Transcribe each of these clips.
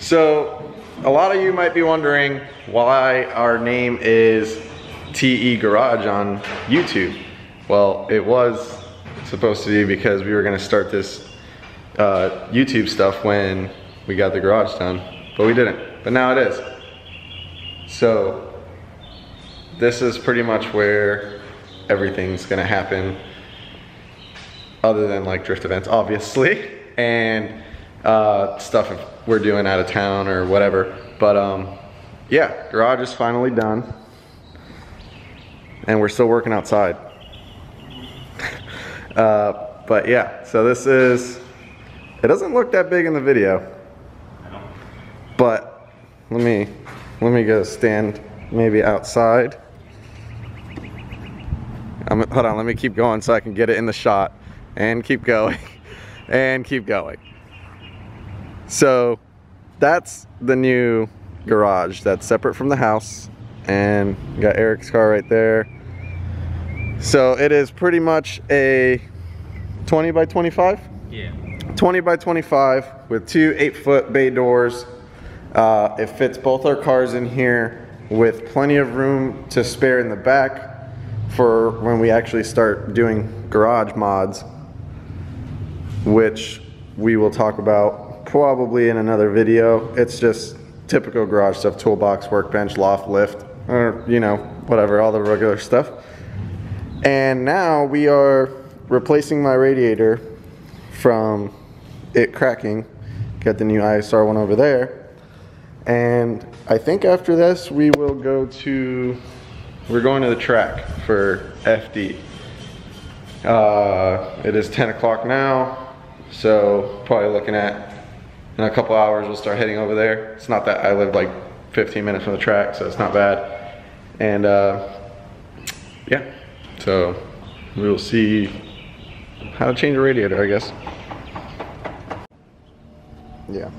So, a lot of you might be wondering why our name is TE Garage on YouTube. Well, it was supposed to be because we were gonna start this YouTube stuff when we got the garage done, but we didn't, but now it is. So, this is pretty much where everything's gonna happen, other than like drift events, obviously, and stuff if we're doing out of town or whatever. But yeah, garage is finally done, and we're still working outside. But yeah, so this is, it doesn't look that big in the video, but let me go stand maybe outside. Hold on, let me keep going so I can get it in the shot, and keep going, and keep going. So that's the new garage that's separate from the house, and you got Eric's car right there. So it is pretty much a 20 by 25? Yeah. 20 by 25 with two 8-foot bay doors. It fits both our cars in here with plenty of room to spare in the back for when we actually start doing garage mods, which we will talk about probably in another video. It's just typical garage stuff: toolbox, workbench, loft, lift, or you know, whatever, all the regular stuff. And now we are replacing my radiator from it cracking. Got the new ISR one over there. And I think after this we will go to, we're going to the track for FD. It is 10 o'clock now, so probably looking at, in a couple hours we'll start heading over there. It's not that, I live like 15 minutes from the track, so it's not bad. And yeah, so we will see how to change a radiator, I guess. Yeah.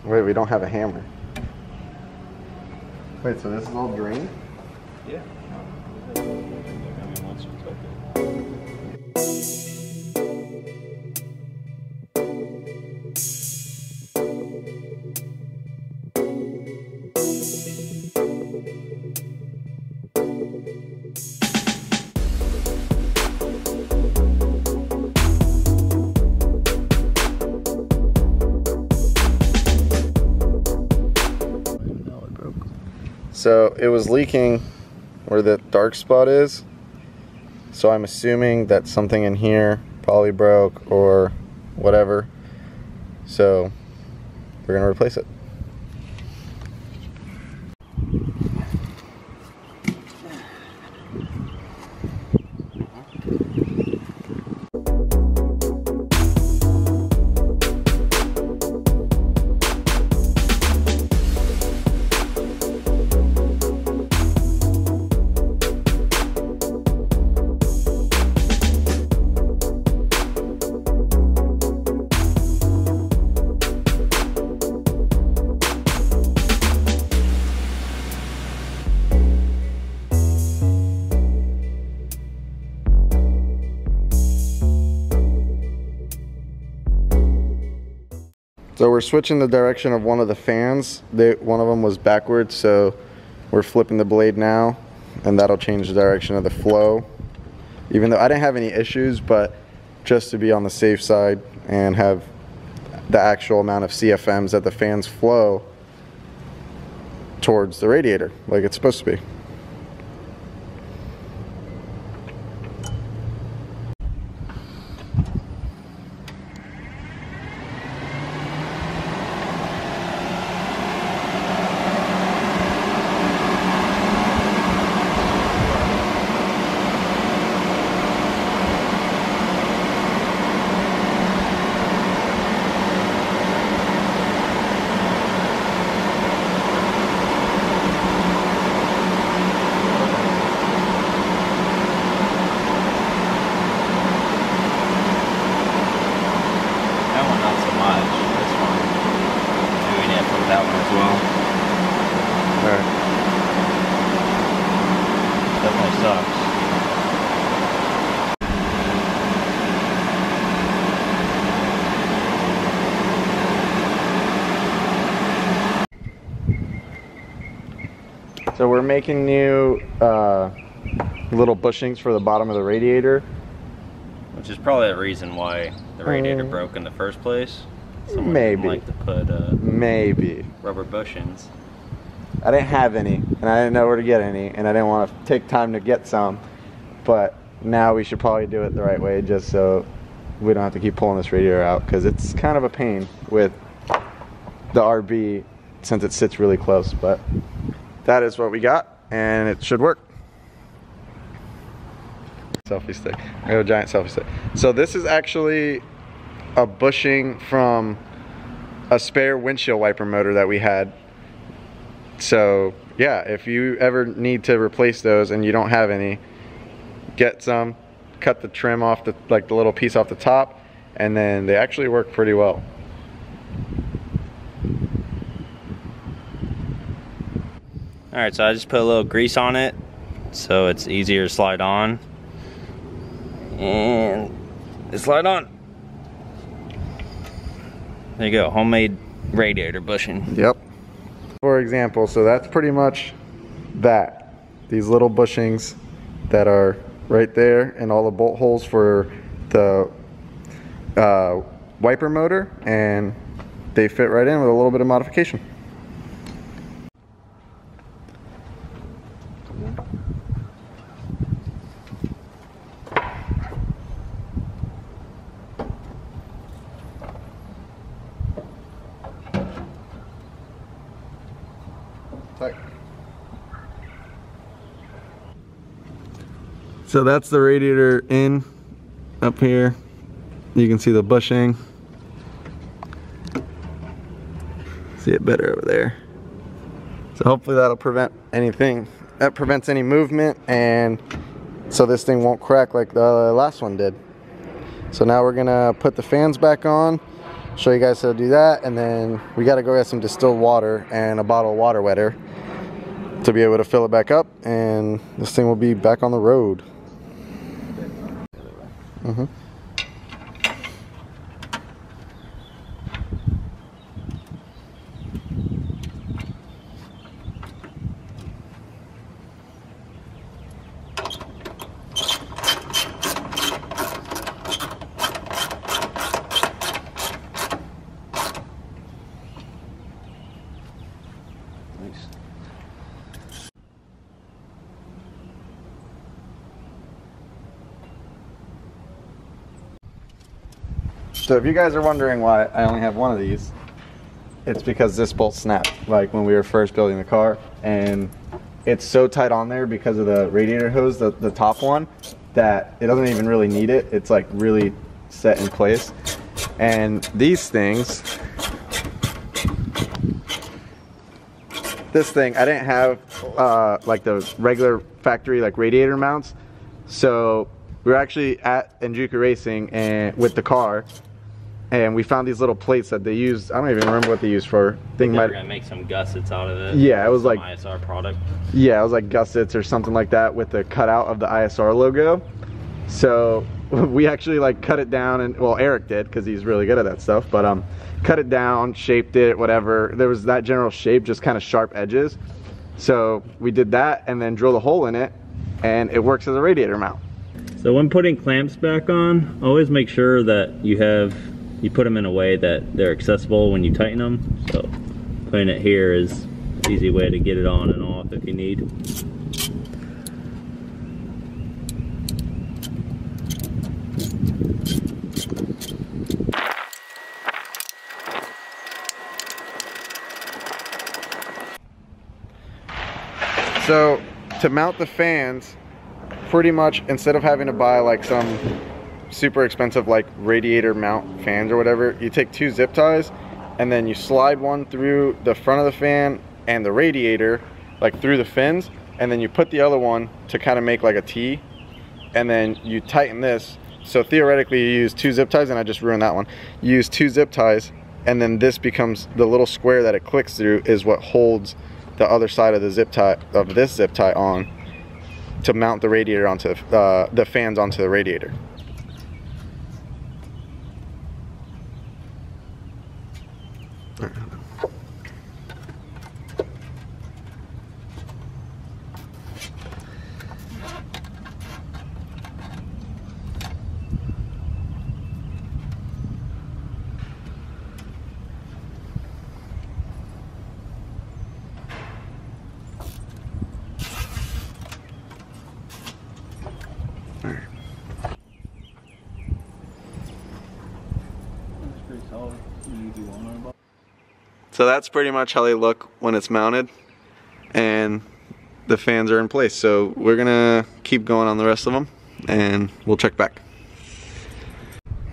Wait, we don't have a hammer. Wait, so this is all drained? Yeah. So it was leaking where the dark spot is, so I'm assuming that something in here probably broke or whatever, so we're gonna replace it. So we're switching the direction of one of the fans. One of them was backwards, so we're flipping the blade now, and that'll change the direction of the flow. Even though I didn't have any issues, but just to be on the safe side and have the actual amount of CFMs that the fans flow towards the radiator, like it's supposed to be. So we're making new little bushings for the bottom of the radiator. Which is probably the reason why the radiator broke in the first place. Someone Maybe. didn't like to put maybe rubber bushings. I didn't have any, and I didn't know where to get any, and I didn't want to take time to get some. But now we should probably do it the right way, just so we don't have to keep pulling this radiator out, because it's kind of a pain with the RB since it sits really close. But that is what we got, and it should work. Selfie stick. I have a giant selfie stick. So this is actually a bushing from a spare windshield wiper motor that we had. So yeah, if you ever need to replace those and you don't have any, get some, cut the trim off the little piece off the top, and then they actually work pretty well. Alright, so I just put a little grease on it so it's easier to slide on. And it slide on. There you go, homemade radiator bushing. Yep. For example, so that's pretty much that. These little bushings that are right there, and all the bolt holes for the wiper motor, and they fit right in with a little bit of modification. So that's the radiator in up here. You can see the bushing. See it better over there. So hopefully that'll prevent anything. That prevents any movement, and so this thing won't crack like the last one did. So now we're gonna put the fans back on, show you guys how to do that, and then we gotta go get some distilled water and a bottle of water wetter to be able to fill it back up, and this thing will be back on the road. Mm-hmm. So if you guys are wondering why I only have one of these, it's because this bolt snapped like when we were first building the car, and it's so tight on there because of the radiator hose, the top one, that it doesn't even really need it. It's like really set in place. And these things, this thing, I didn't have like the regular factory like radiator mounts. So we were actually at Enjuka Racing and with the car, and we found these little plates that they used. I don't even remember what they used for. They were gonna make some gussets out of it. Yeah, it was like ISR product. Yeah, it was like gussets or something like that with the cutout of the ISR logo. So we actually like cut it down, and well, Eric did because he's really good at that stuff. But cut it down, shaped it, whatever. There was that general shape, just kind of sharp edges. So we did that, and then drilled a hole in it, and it works as a radiator mount. So when putting clamps back on, always make sure that you put them in a way that they're accessible when you tighten them. So putting it here is an easy way to get it on and off if you need. So to mount the fans, pretty much instead of having to buy like some super expensive like radiator mount fans or whatever, you take 2 zip ties and then you slide one through the front of the fan and the radiator, like through the fins, and then you put the other one to kind of make like a T, and then you tighten this. So theoretically you use 2 zip ties, and I just ruined that one. You use 2 zip ties, and then this becomes the little square that it clicks through is what holds the other side of the zip tie, of this zip tie, on to mount the radiator onto the fans onto the radiator. So that's pretty much how they look when it's mounted and the fans are in place. So we're gonna keep going on the rest of them and we'll check back.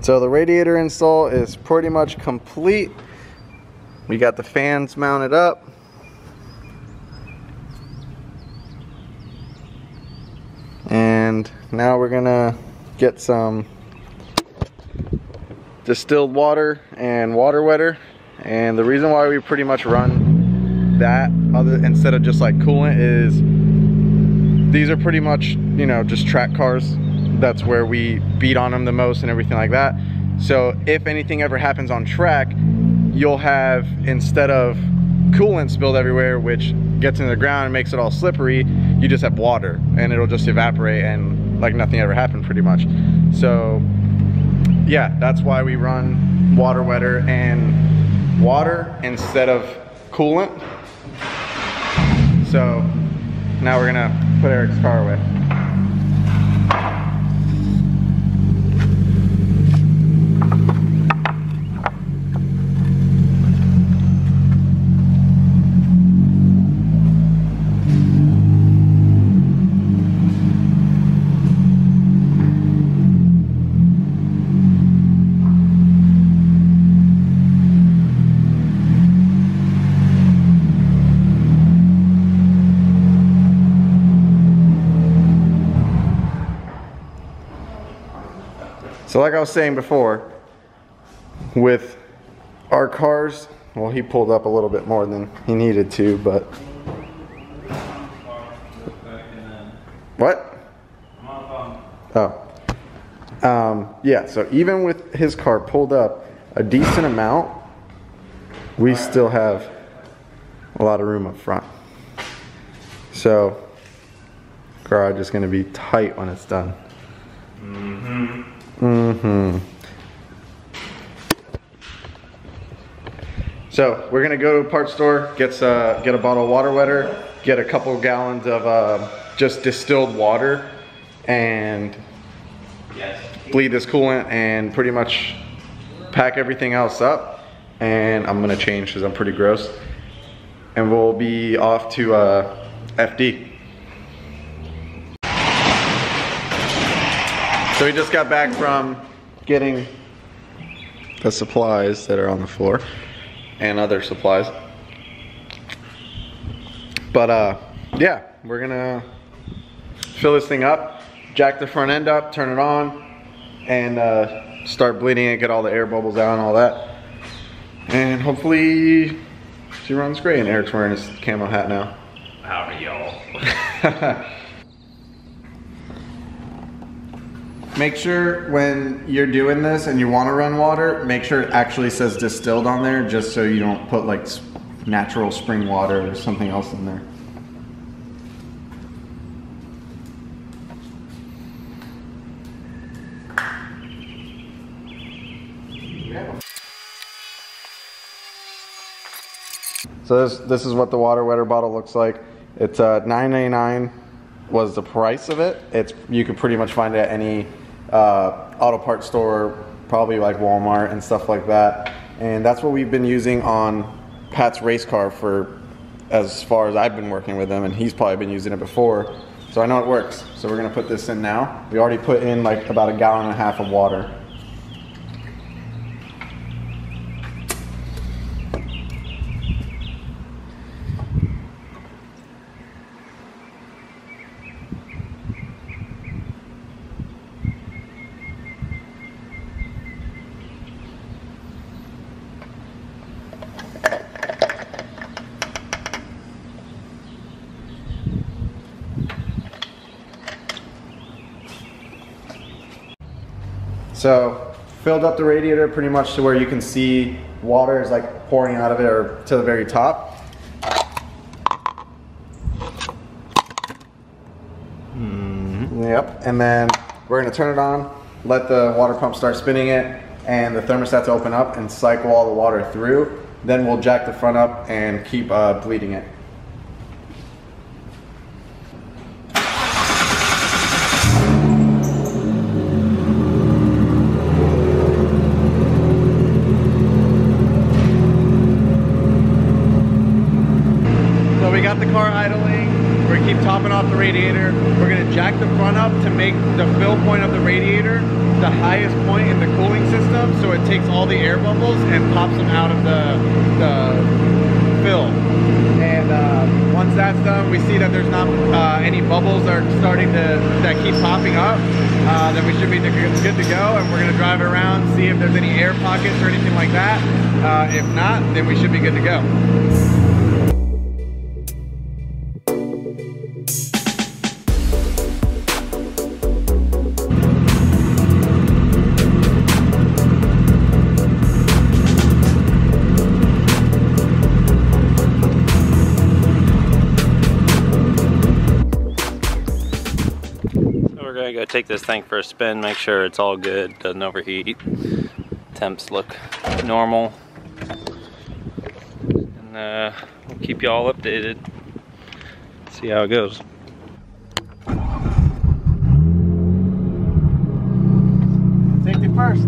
So the radiator install is pretty much complete. We got the fans mounted up. And now we're gonna get some distilled water and water wetter. And the reason why we pretty much run that instead of just like coolant is these are pretty much, you know, just track cars. That's where we beat on them the most and everything like that. So if anything ever happens on track, you'll have, instead of coolant spilled everywhere, which gets into the ground and makes it all slippery, you just have water and it'll just evaporate and like nothing ever happened pretty much. So yeah, that's why we run water wetter and water instead of coolant. So now we're gonna put Eric's car away. So like I was saying before, with our cars, well, he pulled up a little bit more than he needed to, but... What? Oh. Yeah, so even with his car pulled up a decent amount, we still have a lot of room up front. So, garage is going to be tight when it's done. So we're gonna go to a parts store, get a bottle of water wetter, get a couple gallons of just distilled water, and bleed this coolant and pretty much pack everything else up. And I'm gonna change because I'm pretty gross. And we'll be off to FD. So we just got back from getting the supplies that are on the floor and other supplies. But yeah, we're gonna fill this thing up, jack the front end up, turn it on, and start bleeding it, get all the air bubbles out and all that. And hopefully she runs great. And Eric's wearing his camo hat now. Howdy, y'all. Make sure when you're doing this and you want to run water, make sure it actually says distilled on there, just so you don't put like natural spring water or something else in there. So this is what the water wetter bottle looks like. It's $9.99 was the price of it. You could pretty much find it at any auto parts store, probably like Walmart and stuff like that. And that's what we've been using on Pat's race car for as far as I've been working with him, and he's probably been using it before. So I know it works. So we're gonna put this in now. We already put in like about 1.5 gallons of water. So filled up the radiator pretty much to where you can see water is like pouring out of it, or to the very top. Yep, and then we're gonna turn it on, let the water pump start spinning it, and the thermostat to open up and cycle all the water through. Then we'll jack the front up and keep bleeding it. got the car idling. We're gonna keep topping off the radiator. We're gonna jack the front up to make the fill point of the radiator the highest point in the cooling system, so it takes all the air bubbles and pops them out of the fill. And once that's done, we see that there's not any bubbles that are starting that keep popping up, then we should be good to go. And we're gonna drive around, see if there's any air pockets or anything like that. If not, then we should be good to go. We're gonna go take this thing for a spin, make sure it's all good, doesn't overheat. Temps look normal. And we'll keep you all updated. See how it goes. Safety first.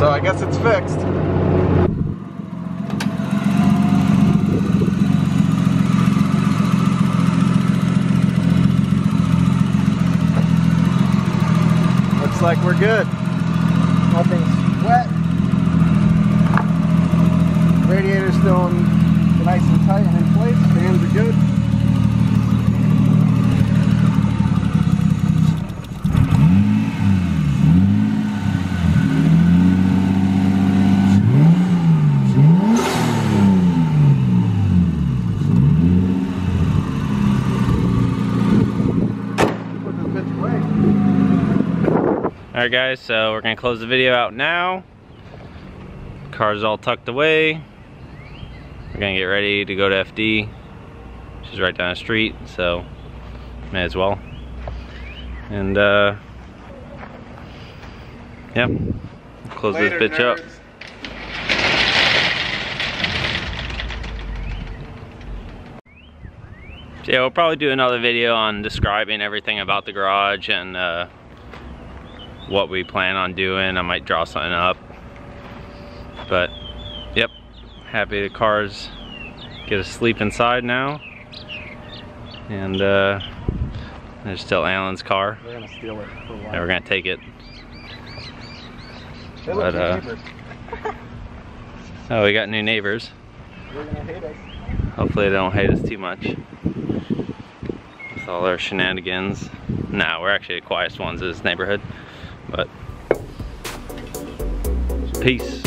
I guess it's fixed. Looks like we're good. Nothing's wet. Radiator's still nice and tight and in place. Fans are good. Alright guys, so we're gonna close the video out now. Car's all tucked away. We're gonna get ready to go to FD, which is right down the street, so may as well. And yep, close Later, this bitch nerds. up. So yeah, we'll probably do another video on describing everything about the garage and what we plan on doing. I might draw something up. But yep, happy the cars get to sleep inside now. And there's still Alan's car. We're gonna steal it for a while. Yeah, we're gonna take it. They look But, cheaper. Oh, we got new neighbors. They're gonna hate us. Hopefully they don't hate us too much with all our shenanigans. Nah, we're actually the quietest ones in this neighborhood. But peace.